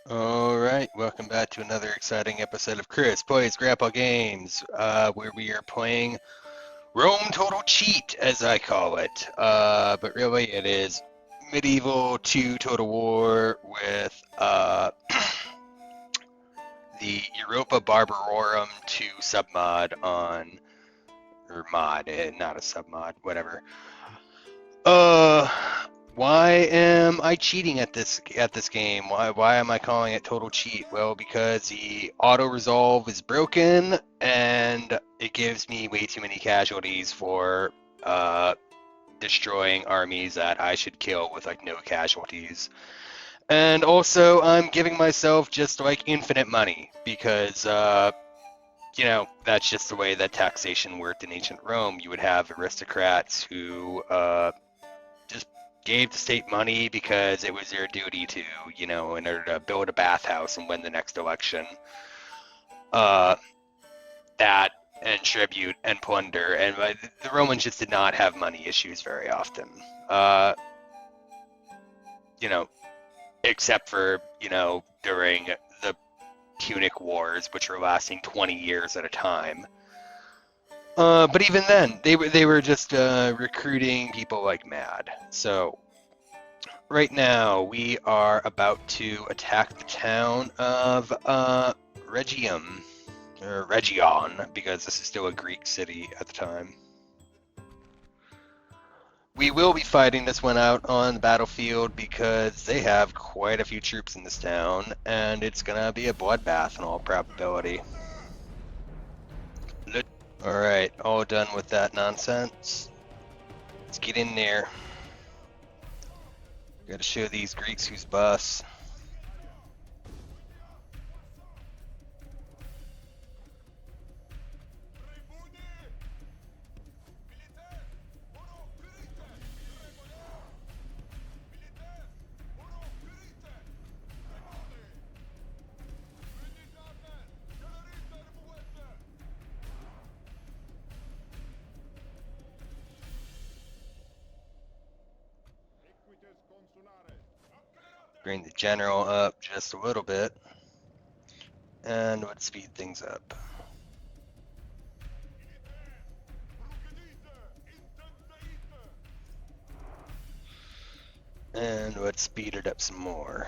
Alright, welcome back to another exciting episode of Chris Plays Grandpa Games, where we are playing Rome Total Cheat, as I call it. But really it is Medieval 2 Total War with the Europa Barbarorum II submod on, or mod, not a submod, whatever. Uh, why am I cheating at this game? Why am I calling it total cheat? Well, because the auto resolve is broken and it gives me way too many casualties for destroying armies that I should kill with like no casualties. And also, I'm giving myself just like infinite money because that's just the way that taxation worked in ancient Rome. You would have aristocrats who just gave the state money because it was their duty to, in order to build a bathhouse and win the next election. That and tribute and plunder, and the Romans just did not have money issues very often. Except for, during the Punic Wars, which were lasting 20 years at a time. But even then, they were just recruiting people like mad. So right now, we are about to attack the town of Rhegium, or Rhegion, because this is still a Greek city at the time. We will be fighting this one out on the battlefield because they have quite a few troops in this town, and it's gonna be a bloodbath in all probability. Alright, all done with that nonsense. Let's get in there. Gotta show these Greeks who's boss. Bring the general up just a little bit, and would speed things up. And would speed it up some more.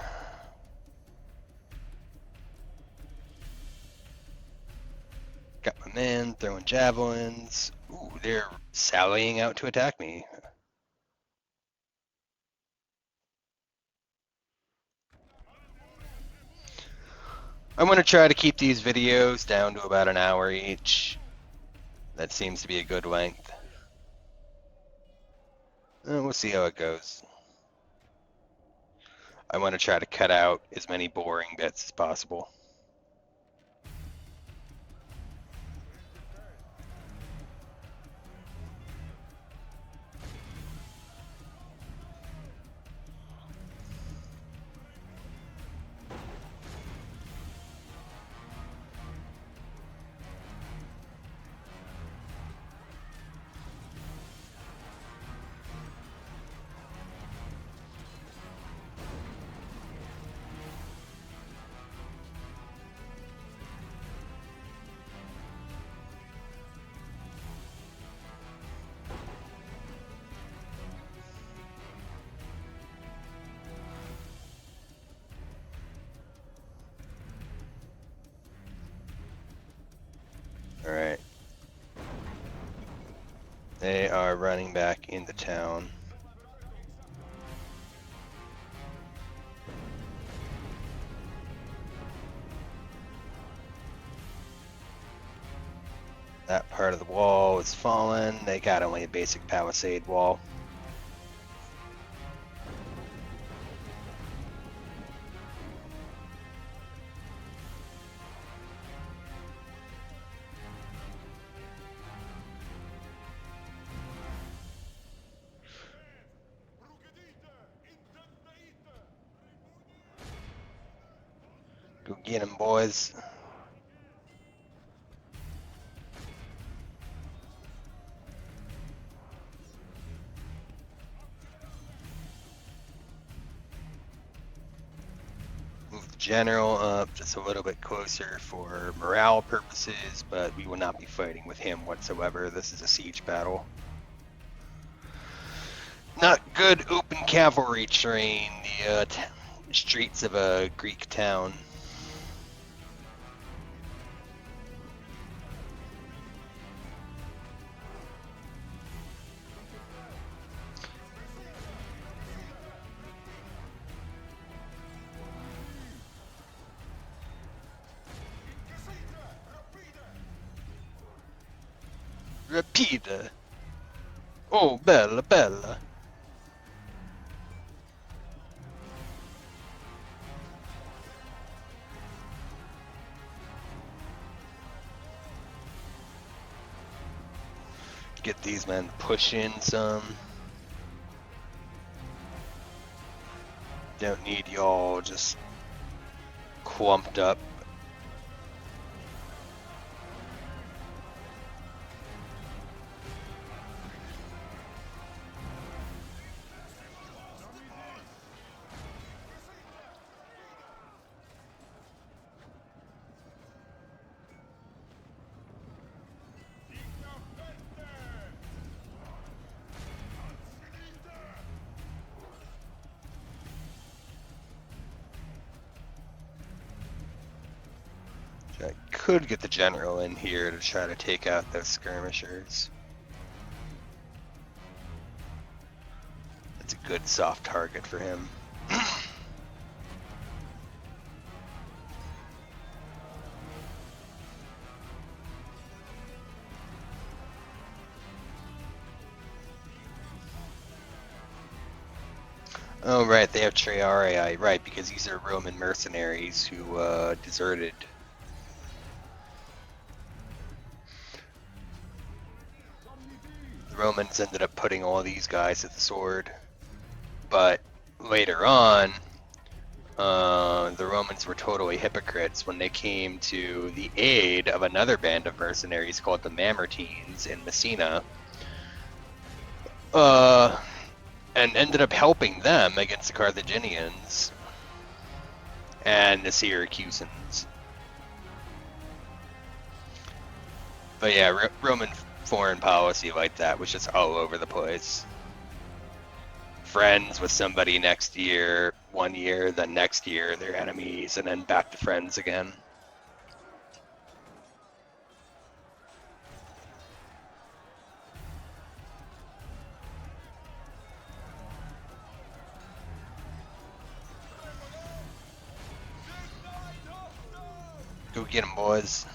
Got my men throwing javelins. Ooh, they're sallying out to attack me. I'm going to try to keep these videos down to about an hour each. That seems to be a good length. We'll see how it goes. I want to try to cut out as many boring bits as possible. Alright. They are running back into town. That part of the wall is fallen. They got only a basic palisade wall. Go get him, boys. Move the general up just a little bit closer for morale purposes, but we will not be fighting with him whatsoever. This is a siege battle. Not good open cavalry terrain, the streets of a Greek town. Rapide. Oh, bella, bella. Get these men pushing some. Don't need y'all just clumped up. I could get the general in here to try to take out those skirmishers. That's a good soft target for him. Oh, right, they have Triarii, right, because these are Roman mercenaries who deserted. The Romans ended up putting all these guys at the sword, but later on, the Romans were totally hypocrites when they came to the aid of another band of mercenaries called the Mamertines in Messina, and ended up helping them against the Carthaginians and the Syracusans. But yeah, Roman foreign policy like that was just all over the place. Friends with somebody next year, 1 year, then next year they're enemies, and then back to friends again. Go get 'em, boys.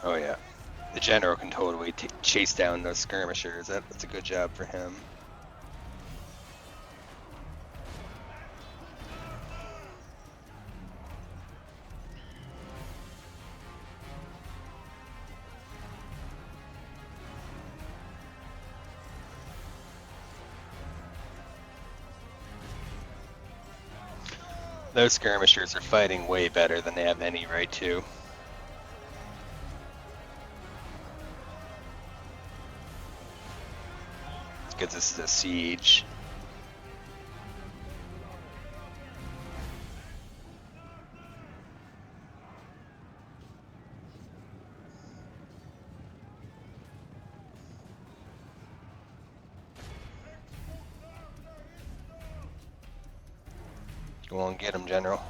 Oh yeah, the general can totally chase down those skirmishers. That's a good job for him. Those skirmishers are fighting way better than they have any right to. Because this is a siege. Go on, get him, General.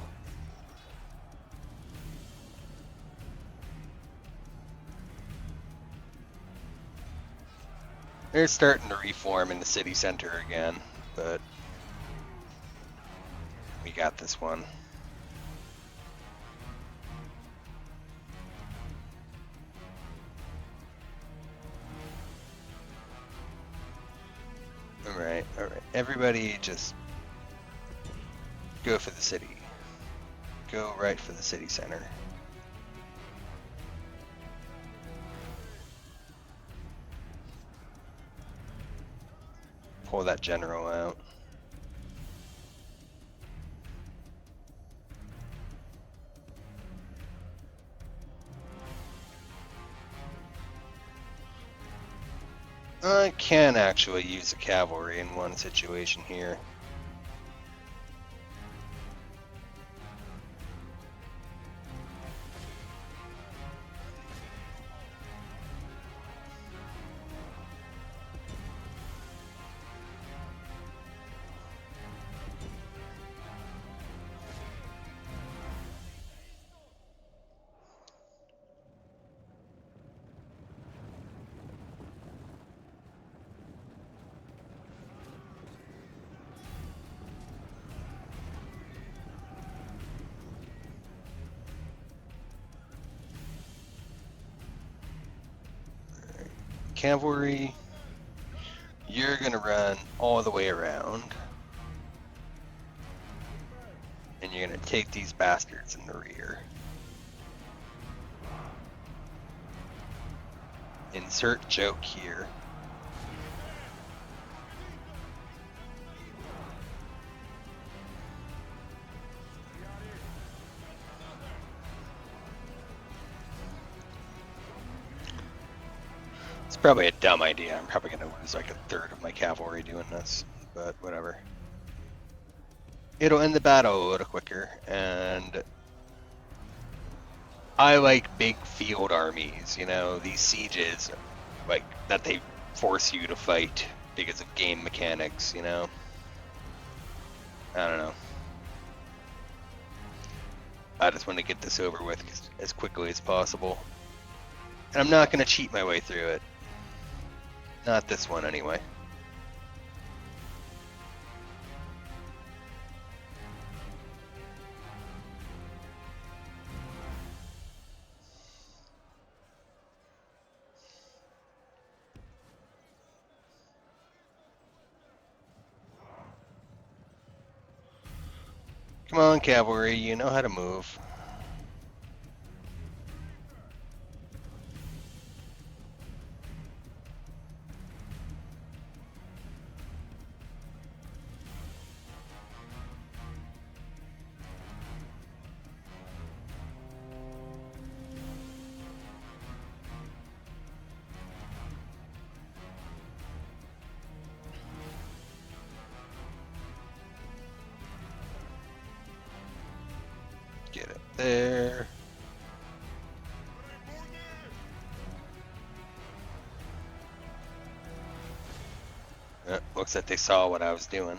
They're starting to reform in the city center again, but we got this one. Alright, alright. Everybody just go for the city. Go right for the city center. Pull that general out. I can actually use the cavalry in one situation here. Cavalry, you're gonna run all the way around, and you're gonna take these bastards in the rear. Insert joke here. It's probably a dumb idea. I'm probably gonna lose like a third of my cavalry doing this, but whatever. It'll end the battle a little quicker, and I like big field armies, you know, these sieges, like, that they force you to fight because of game mechanics, you know? I don't know. I just want to get this over with as quickly as possible. And I'm not going to cheat my way through it. Not this one, anyway. Come on, cavalry, you know how to move. Get it there. Looks like they saw what I was doing.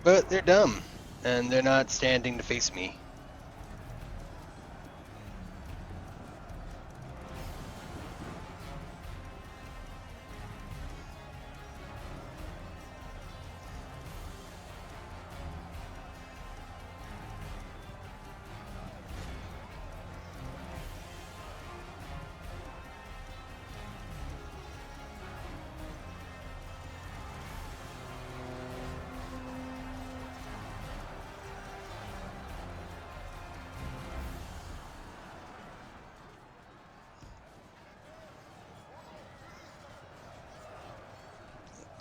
But they're dumb, and they're not standing to face me.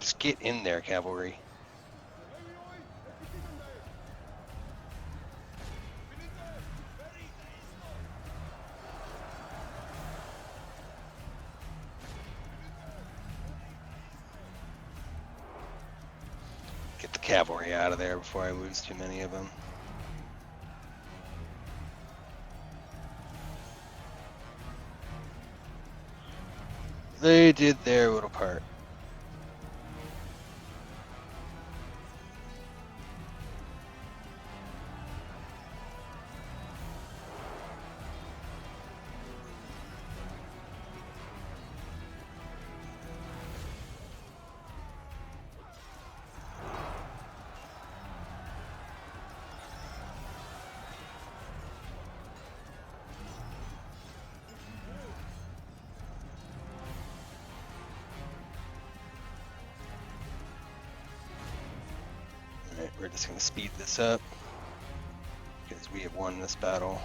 Just get in there, cavalry. Get the cavalry out of there before I lose too many of them. They did their little part. Alright, we're just going to speed this up because we have won this battle.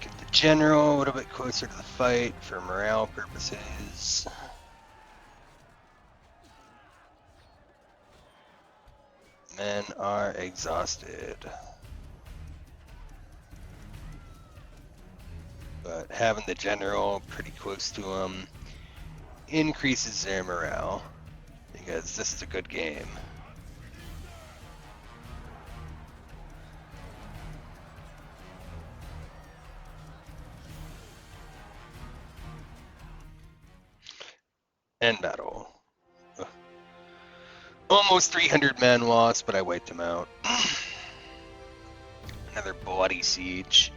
Get the general a little bit closer to the fight for morale purposes. Men are exhausted. But having the general pretty close to them increases their morale because this is a good game. End battle. Ugh. Almost 300 men lost, but I wiped them out. Another bloody siege.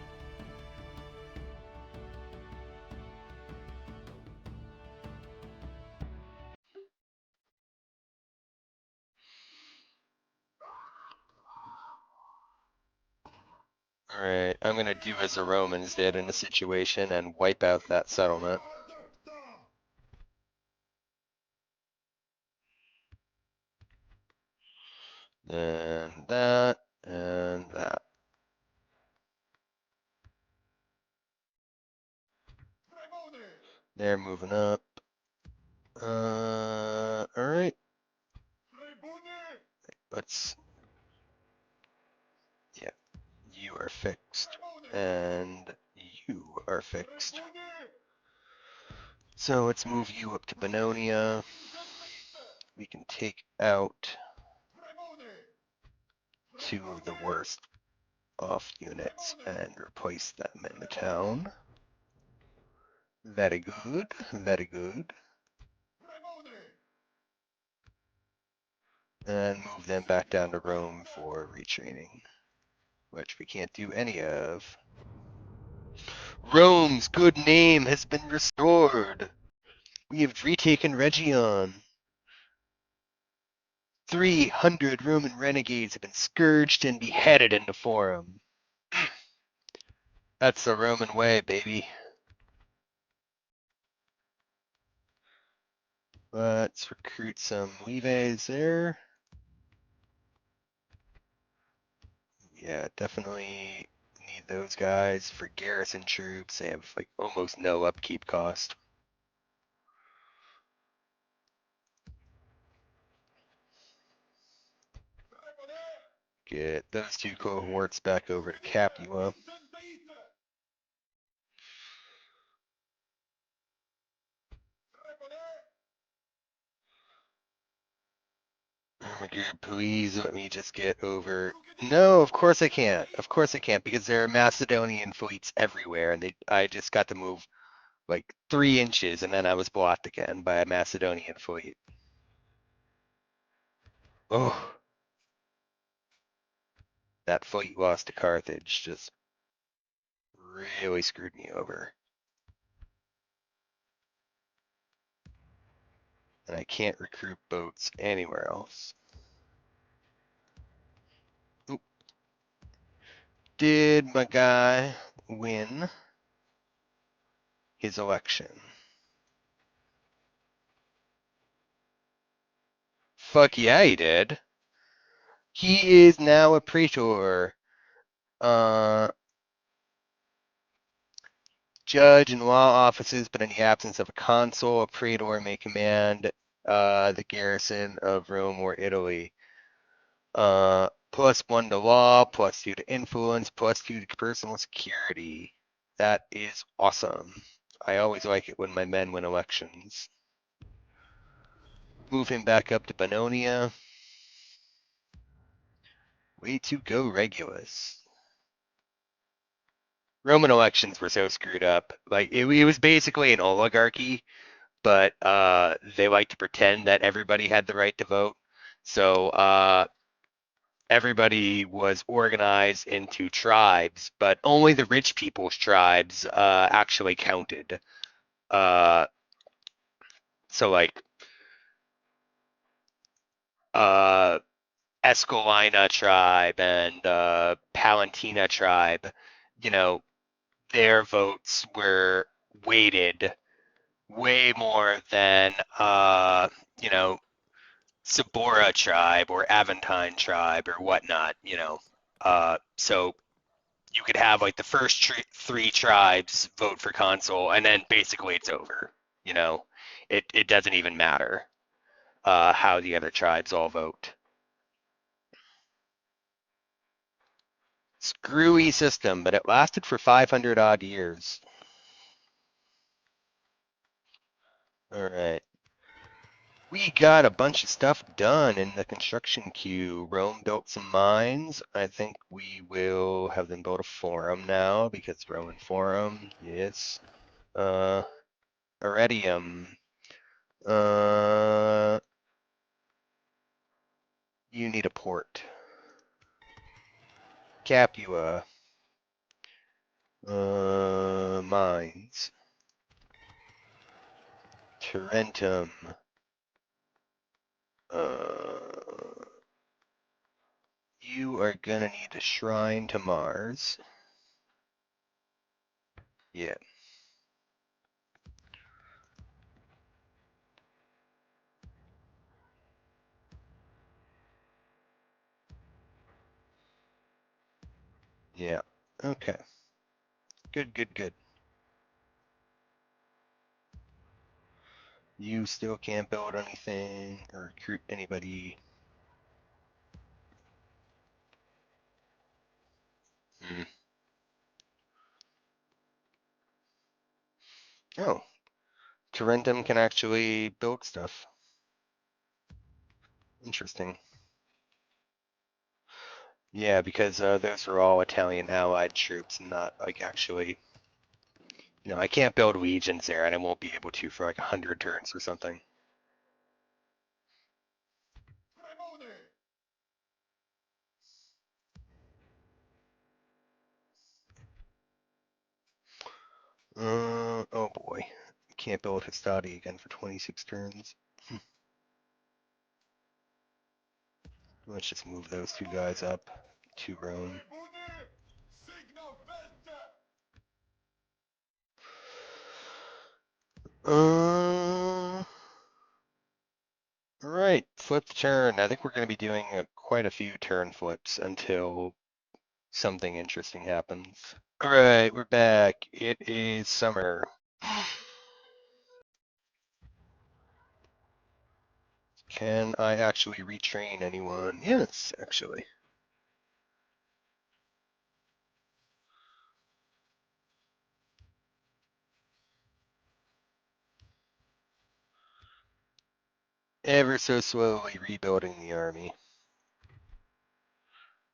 Alright, I'm gonna do as the Romans did in a situation and wipe out that settlement. And that, and that. They're moving up. Alright. Let's, yeah, you are fixed. And you are fixed. So let's move you up to Bononia. We can take out two of the worst off units and replace them in the town. Very good, very good. And move them back down to Rome for retraining, which we can't do any of. Rome's good name has been restored. We have retaken Rhegion. 300 Roman renegades have been scourged and beheaded in the Forum. That's the Roman way, baby. Let's recruit some levies there. Yeah, definitely need those guys for garrison troops. They have like almost no upkeep cost. Get those two cohorts back over to Capua. Oh my god, please let me just get over. No, of course I can't. Of course I can't because there are Macedonian fleets everywhere, and I just got to move like 3 inches, and then I was blocked again by a Macedonian fleet. Oh, that fleet lost to Carthage just really screwed me over. And I can't recruit boats anywhere else. Oop. Did my guy win his election? Fuck yeah, he did. He is now a praetor. Judge in law offices, but in the absence of a consul, a praetor may command the garrison of Rome or Italy. +1 to law, +2 to influence, +2 to personal security. That is awesome. I always like it when my men win elections. Move him back up to Bononia. Way to go, Regulus. Roman elections were so screwed up. Like it was basically an oligarchy, but they like to pretend that everybody had the right to vote. So everybody was organized into tribes, but only the rich people's tribes actually counted. So like Escalina tribe and Palantina tribe, you know, their votes were weighted way more than you know, Sabora tribe or Aventine tribe or whatnot, you know. So you could have like the first three tribes vote for consul, and then basically it's over. You know, it doesn't even matter how the other tribes all vote. Screwy system, but it lasted for 500 odd years. All right. We got a bunch of stuff done in the construction queue. Rome built some mines. I think we will have them build a forum now because Roman forum, yes. Iridium. Uh, you need a port. Capua. Mines. Tarentum. You are gonna need a shrine to Mars. Yeah. Yeah. Okay. Good, good, good. You still can't build anything or recruit anybody. Hmm. Oh, Tarentum can actually build stuff. Interesting. Yeah, because those are all Italian allied troops, and not like actually. You know, I can't build legions there, and I won't be able to for like 100 turns or something. Oh boy. Can't build Hastati again for 26 turns. Let's just move those two guys up to Rome. Alright, flip the turn. I think we're going to be doing quite a few turn flips until something interesting happens. Alright, we're back. It is summer. Can I actually retrain anyone? Yes, actually. Ever so slowly rebuilding the army.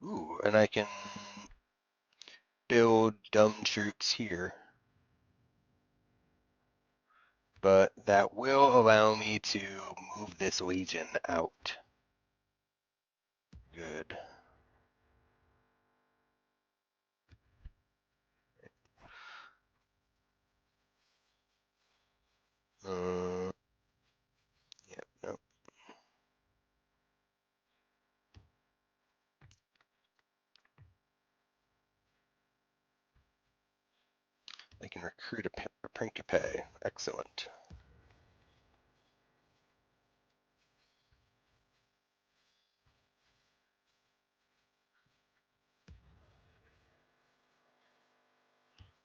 Ooh, and I can build dumb troops here. But that will allow me to move this legion out. Good. Yeah, no. I can recruit a Principe. Excellent.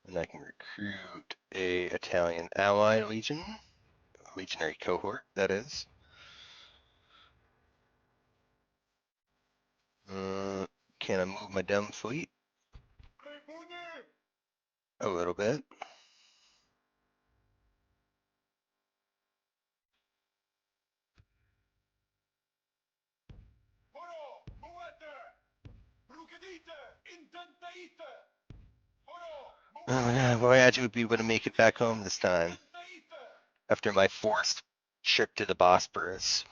And I can recruit a Italian ally legion, legionary cohort, that is. Can I move my dumb fleet? A little bit. Oh yeah, Voyage would be able to make it back home this time. After my forced trip to the Bosporus.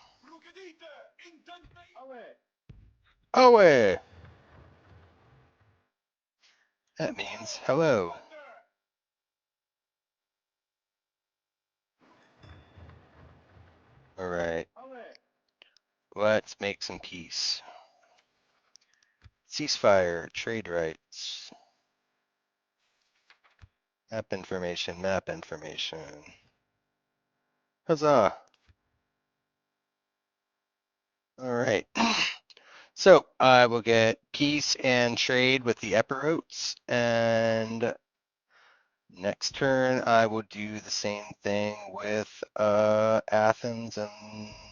Away! That means hello. Alright. Let's make some peace. Ceasefire, trade rights, map information, map information. Huzzah! All right. So I will get peace and trade with the Epirotes, and next turn I will do the same thing with Athens and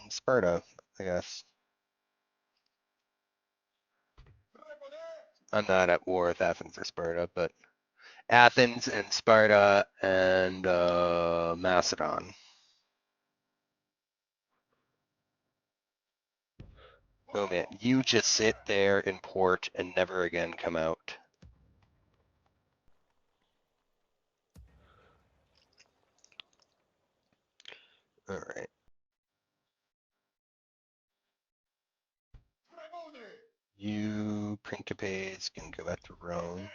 Sparta, I guess. I'm not at war with Athens or Sparta, but Athens and Sparta and Macedon. Oh man, you just sit there in port and never again come out. All right. You Principes can go back to Rome.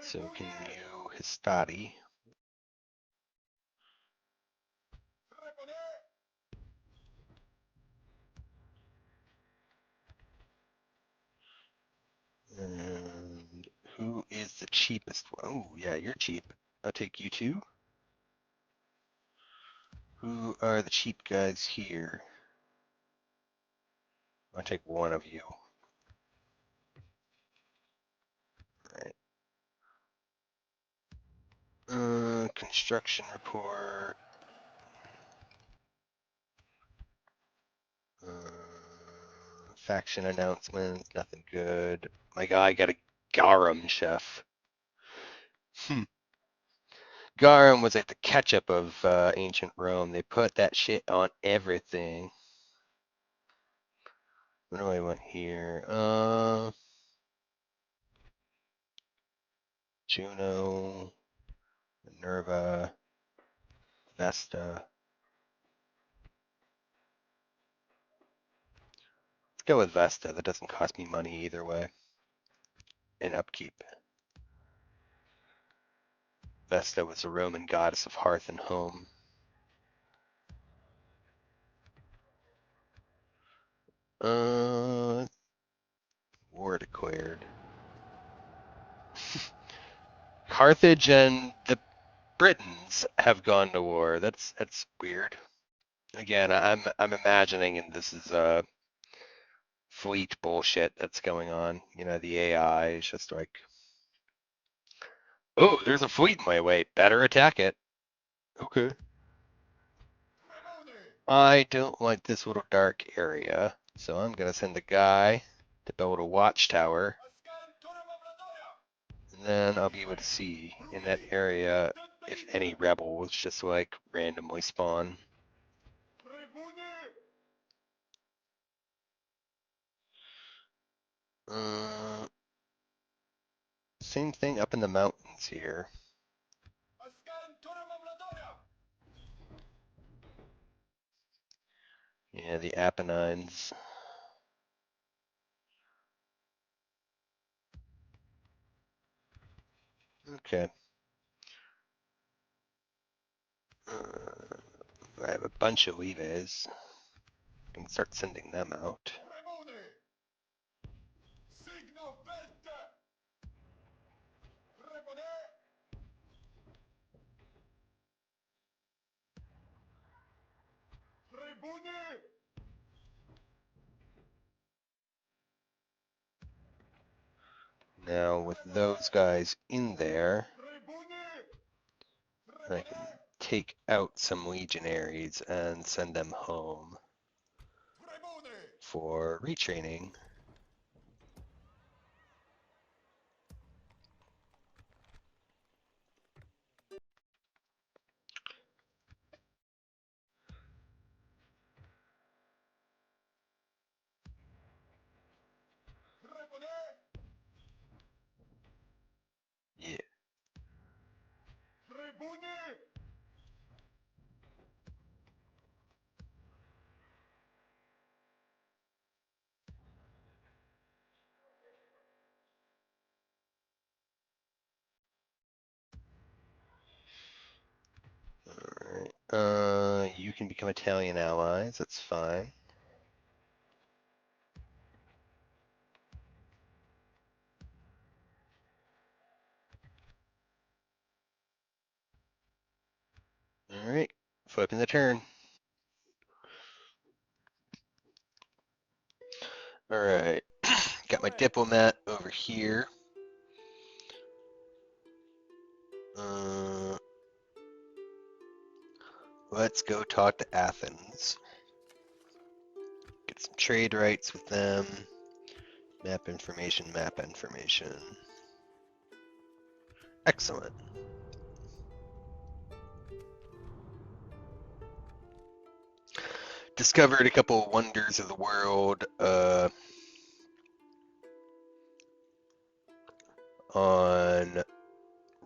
So can you Histati. And who is the cheapest one? Oh, yeah, you're cheap. I'll take you two. Who are the cheap guys here? I'll take one of you. Right. Construction report. Faction announcements, nothing good. My guy got a garum chef. Garum was like the ketchup of ancient Rome. They put that shit on everything. What do I want here? Juno, Minerva, Vesta. Let's go with Vesta. That doesn't cost me money either way. And upkeep. Vesta was a Roman goddess of hearth and home. War declared. Carthage and the Britons have gone to war. That's weird. Again, I'm imagining, and this is fleet bullshit that's going on. You know, the AI is just like, oh, there's a fleet in my way. Better attack it. Okay. I don't like this little dark area, so I'm gonna send a guy to build a watchtower. And then I'll be able to see in that area if any rebels just like randomly spawn. Uh, Same thing up in the mountains here. Yeah, the Apennines. Okay. I have a bunch of levies. I can start sending them out. Now with those guys in there, I can take out some legionaries and send them home for retraining. Yeah. Alright. You can become Italian allies, that's fine. flipping the turn. All right, got my diplomat over here. Let's go talk to Athens. Get some trade rights with them. Map information, map information. Excellent. Discovered a couple of wonders of the world on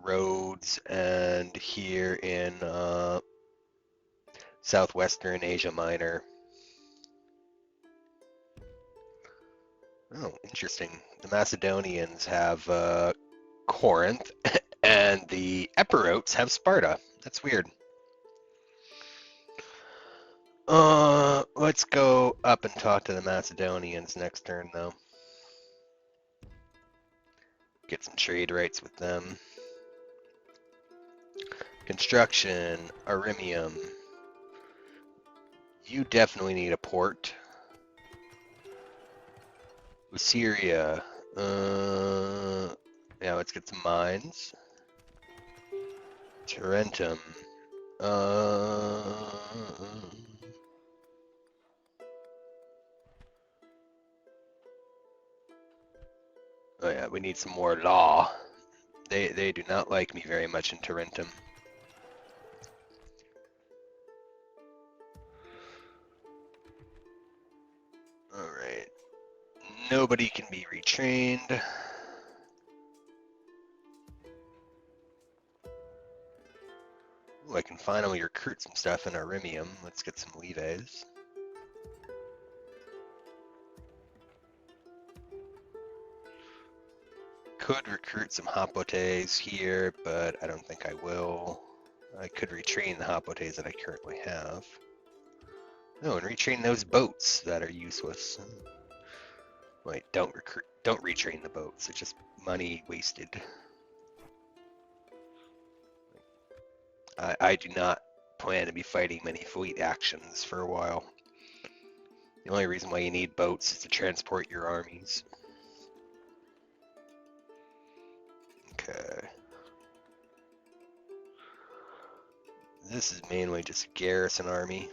Rhodes and here in southwestern Asia Minor. Oh, interesting. The Macedonians have Corinth, and the Epirotes have Sparta. That's weird. Let's go up and talk to the Macedonians next turn, though. Get some trade rights with them. Construction, Arimium. You definitely need a port. Syria. Yeah, let's get some mines. Tarentum. Oh yeah, we need some more law. They do not like me very much in Tarentum. Alright. Nobody can be retrained. Ooh, I can finally recruit some stuff in Arimium. Let's get some levies. Could recruit some Hapotes here, but I don't think I will. I could retrain the Hapotes that I currently have. No, and retrain those boats that are useless. Wait, don't retrain the boats. It's just money wasted. I do not plan to be fighting many fleet actions for a while. The only reason why you need boats is to transport your armies. Okay. This is mainly just a garrison army.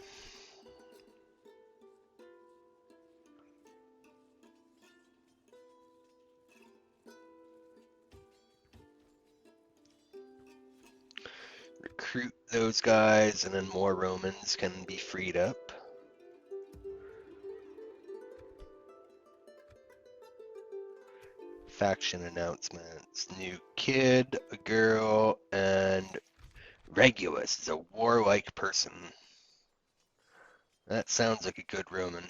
Recruit those guys, and then more Romans can be freed up. Faction announcements. New kid, a girl, and Regulus is a warlike person. That sounds like a good Roman.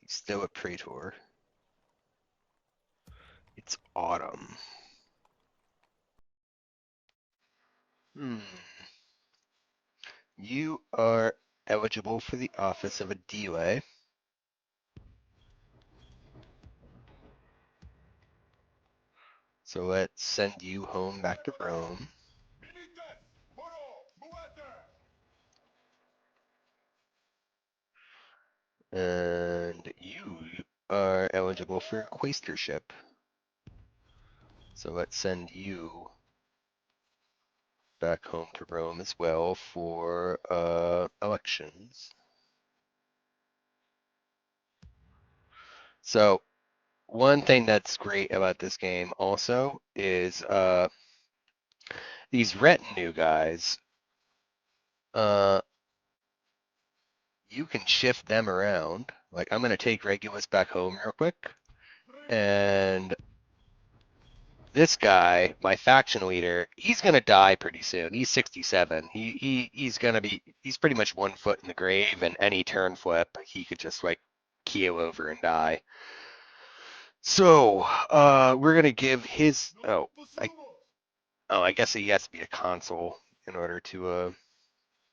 He's still a praetor. It's autumn. You are eligible for the office of a delay. So let's send you home back to Rome. And you are eligible for a quaestorship. So let's send you back home to Rome as well for elections. So one thing that's great about this game also is these retinue guys, you can shift them around. Like, I'm going to take Regulus back home real quick. And this guy, my faction leader, he's going to die pretty soon. He's 67. He's going to be, he's pretty much 1 foot in the grave, and any turn flip, he could just, like, keel over and die. So, we're going to give his, I guess he has to be a consul in order to,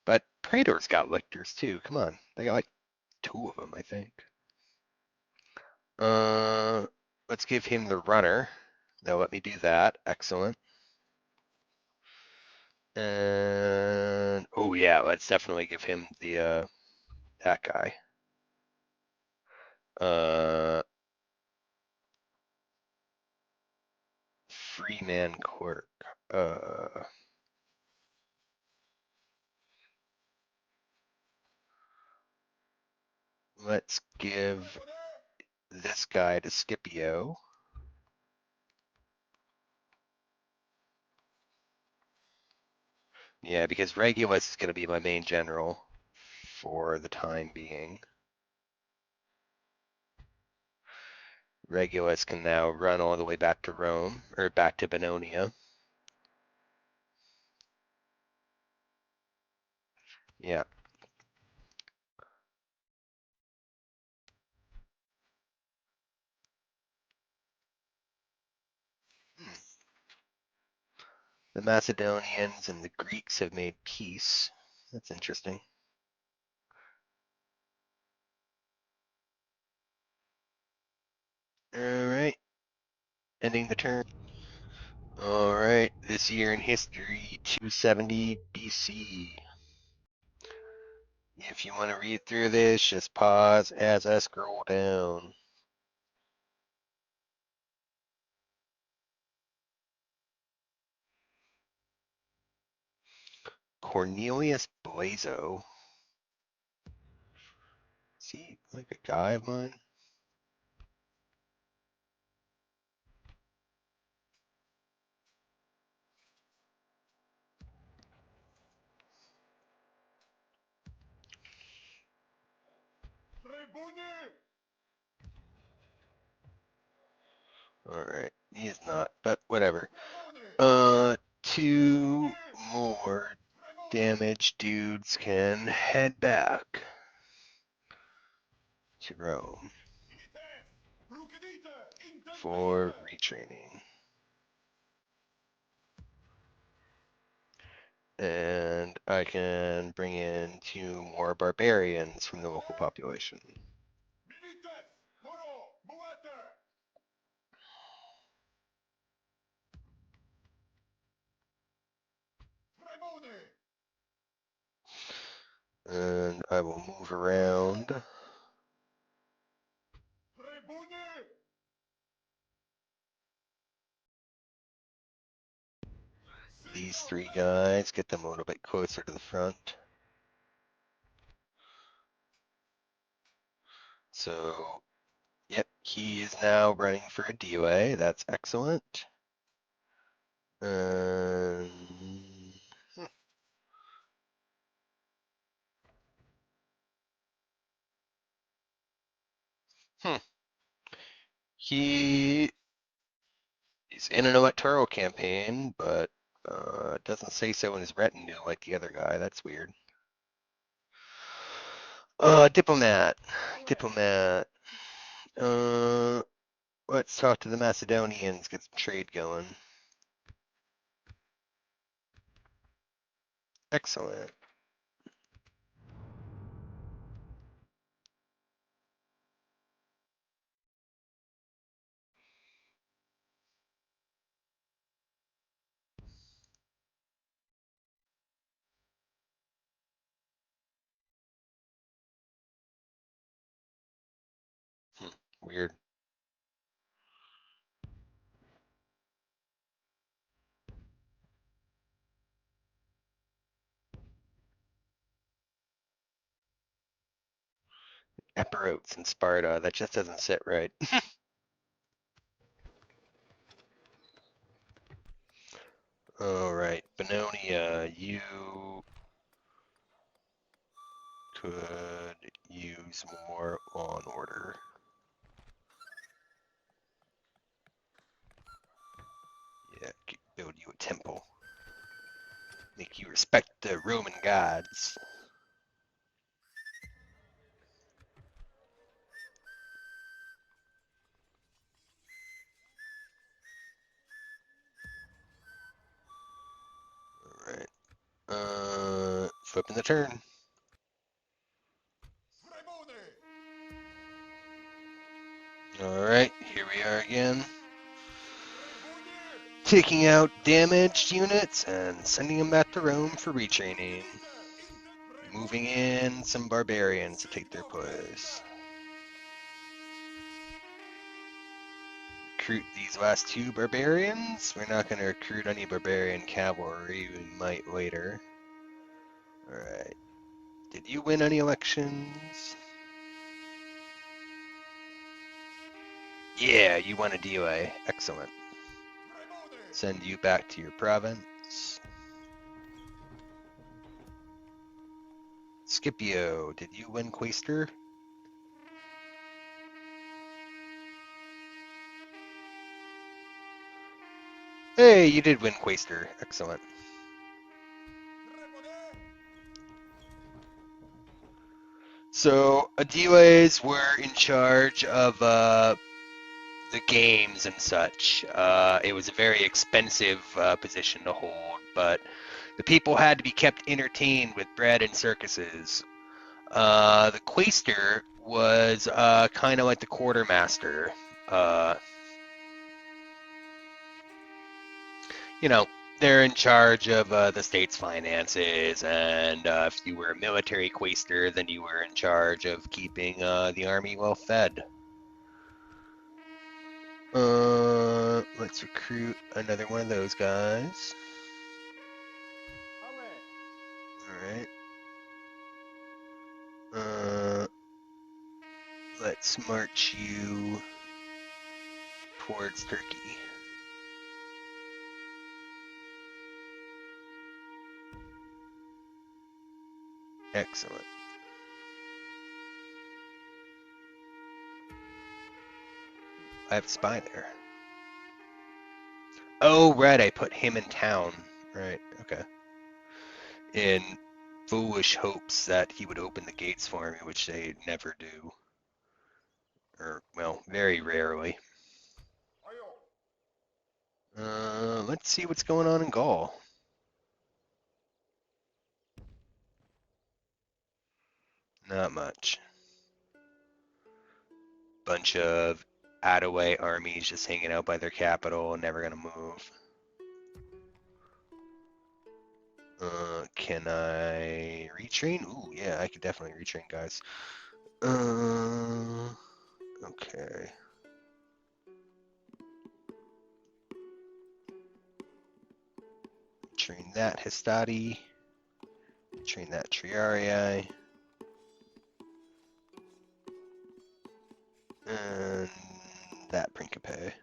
but Praetor's got lictors too. Come on. They got like 2 of them, I think. Let's give him the runner. They'll let me do that. Excellent. And oh yeah, let's definitely give him the that guy. Uh, Freeman Quirk. Let's give this guy to Scipio. Yeah, because Regulus is going to be my main general for the time being. Regulus can now run all the way back to Rome, or back to Bononia. Yeah. The Macedonians and the Greeks have made peace. That's interesting. Alright. Ending the turn. Alright. This year in history, 270 BC. If you want to read through this, just pause as I scroll down. Cornelius Blazo. Is he like a guy of mine? Alright, he is not, but whatever. Two more damage dudes can head back to Rome for retraining. And I can bring in two more barbarians from the local population. And I will move around. These three guys, get them a little bit closer to the front. So, yep, he is now running for a DOA. That's excellent. Um, hmm. He is in an electoral campaign, but doesn't say so in his retinue like the other guy. That's weird. Diplomat. Diplomat. Uh, let's talk to the Macedonians, get some trade going. Excellent. Weird. Epirotes in Sparta. That just doesn't sit right. All right, Bennonia, you could use more law and order. Yeah, build you a temple. Make you respect the Roman gods. All right. Flipping the turn. All right, here we are again. taking out damaged units and sending them back to Rome for retraining. Moving in some barbarians to take their place. Recruit these last two barbarians. We're not going to recruit any barbarian cavalry. We might later. Alright. Did you win any elections? Yeah, you won a DOA. Excellent. Send you back to your province. Scipio, did you win Quaestor? Hey, you did win Quaestor. Excellent. So, Adiles were in charge of the games and such. It was a very expensive position to hold, but the people had to be kept entertained with bread and circuses. The Quaestor was kind of like the quartermaster. Uh, you know, they're in charge of the state's finances, and if you were a military Quaestor, then you were in charge of keeping the army well fed. Let's recruit another one of those guys. Alright. Let's march you towards Turkey. Excellent. I have a spy there. Oh, right, I put him in town. Right, okay. In foolish hopes that he would open the gates for me, which they never do. Or, well, very rarely. Let's see what's going on in Gaul. Not much. Bunch of out-of-way armies just hanging out by their capital and never gonna move. Can I retrain? Ooh, yeah, I could definitely retrain guys. Okay. Train that Hastati. Train that Triarii. And that Principe.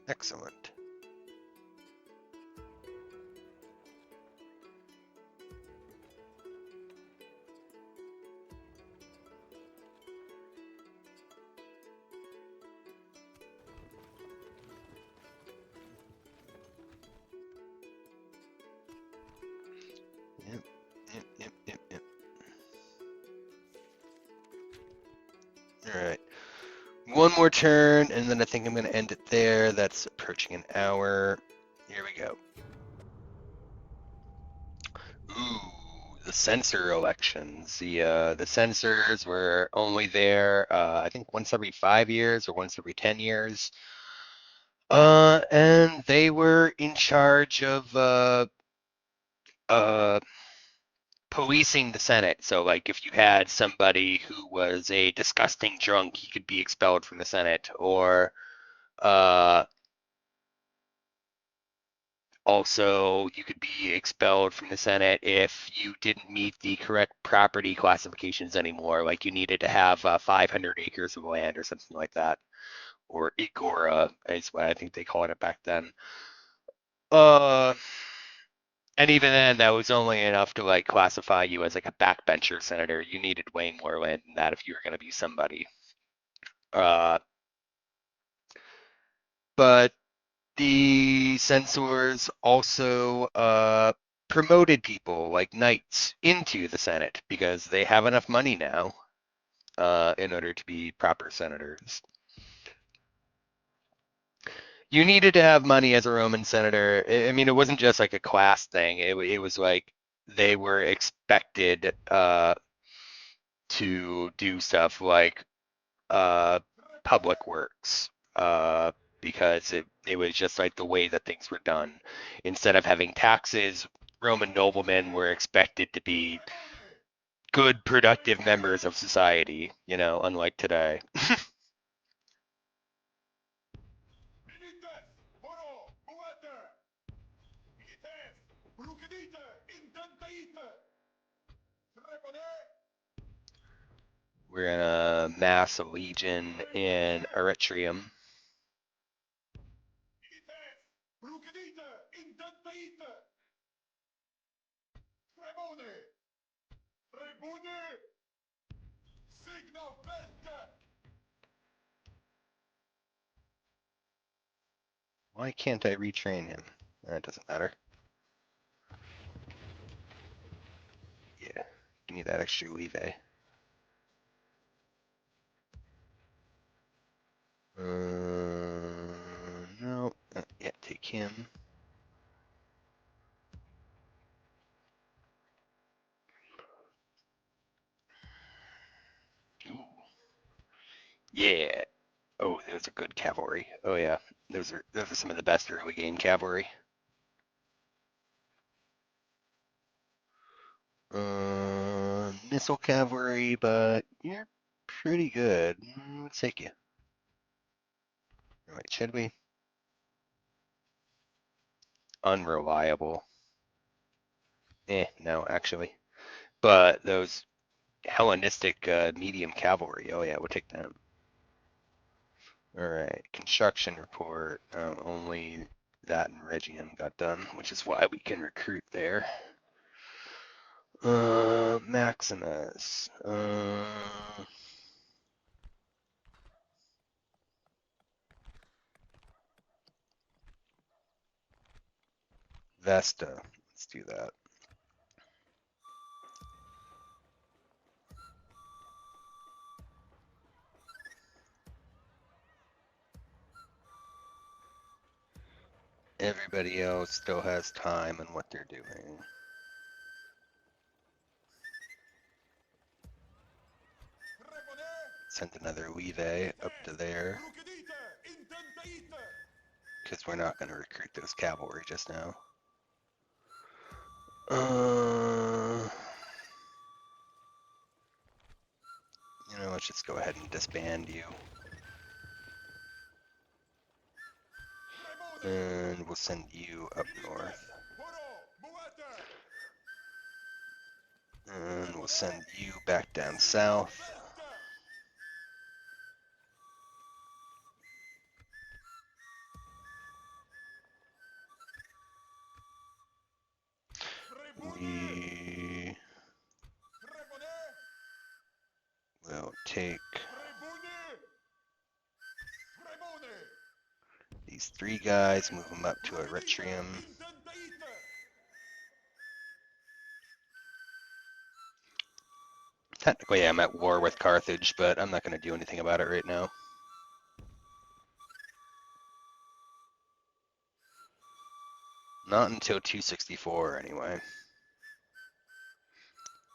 Excellent. Yep. Alright. One more turn, and then I think I'm going to end it there. That's approaching an hour. Here we go. Ooh, the censor elections. The censors were only there, I think once every 5 years or once every 10 years. And they were in charge of uh, policing the Senate. So, like, if you had somebody who was a disgusting drunk, he could be expelled from the Senate, or uh, also, you could be expelled from the Senate if you didn't meet the correct property classifications anymore. Like you needed to have 500 acres of land or something like that, or Igora is what I think they called it back then. Uh, and even then, that was only enough to like classify you as like a backbencher senator. You needed way more land than that if you were going to be somebody. Uh, but the censors also promoted people like knights into the Senate because they have enough money now in order to be proper senators. You needed to have money as a Roman senator. I mean, it wasn't just like a class thing. It was like they were expected to do stuff like uh, public works, because it was just like the way that things were done. Instead of having taxes, Roman noblemen were expected to be good, productive members of society, you know, unlike today. We're gonna mass a legion in Eretrium. Why can't I retrain him? That doesn't matter. Yeah, give me that extra levy. No. Yeah, take him. Ooh. Yeah. Oh, those are good cavalry. Oh yeah, those are some of the best early game cavalry. Missile cavalry, but you're pretty good. Let's take you. Alright, should we? Unreliable. No, actually. But those Hellenistic medium cavalry, oh yeah, we'll take them. Alright, construction report. Only that and Regium got done, which is why we can recruit there. Maximus. Vesta. Let's do that. Everybody else still has time in what they're doing. Send another levy up to there. Because we're not going to recruit those cavalry just now. You know, let's just go ahead and disband you. And we'll send you up north. And we'll send you back down south. We will take these three guys, move them up to Eretrium. Technically, I'm at war with Carthage, but I'm not going to do anything about it right now. Not until 264, anyway.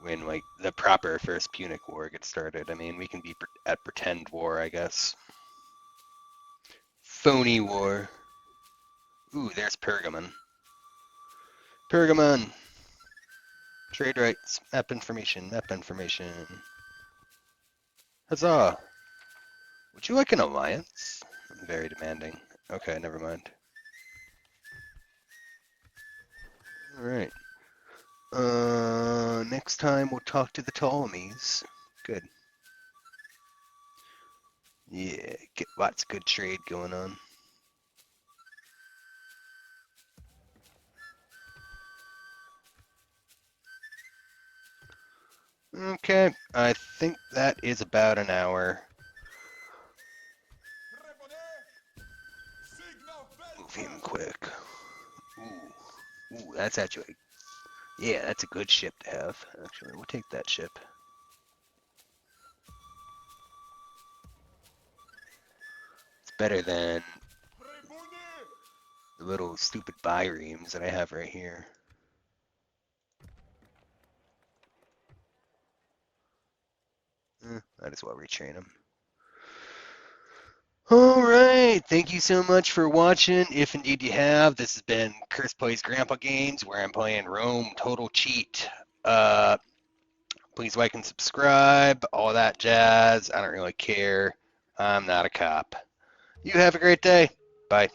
When, like, the proper First Punic War gets started. I mean, we can be at pretend war, I guess. Phony war. Ooh, there's Pergamon. Pergamon! Trade rights. Map information. Map information. Huzzah! Would you like an alliance? I'm very demanding. Okay, never mind. Alright. Next time we'll talk to the Ptolemies. Good. Yeah, get lots of good trade going on. Okay, I think that is about an hour. Move him quick. Ooh, that's actually, yeah, that's a good ship to have. Actually, we'll take that ship. It's better than the little stupid biremes that I have right here. Might as well retrain them. Alright, right, thank you so much for watching. If indeed you have, this has been Chris Plays Grandpa Games, where I'm playing Rome Total Cheat. Uh, Please like and subscribe, all that jazz. I don't really care. I'm not a cop. You have a great day. Bye.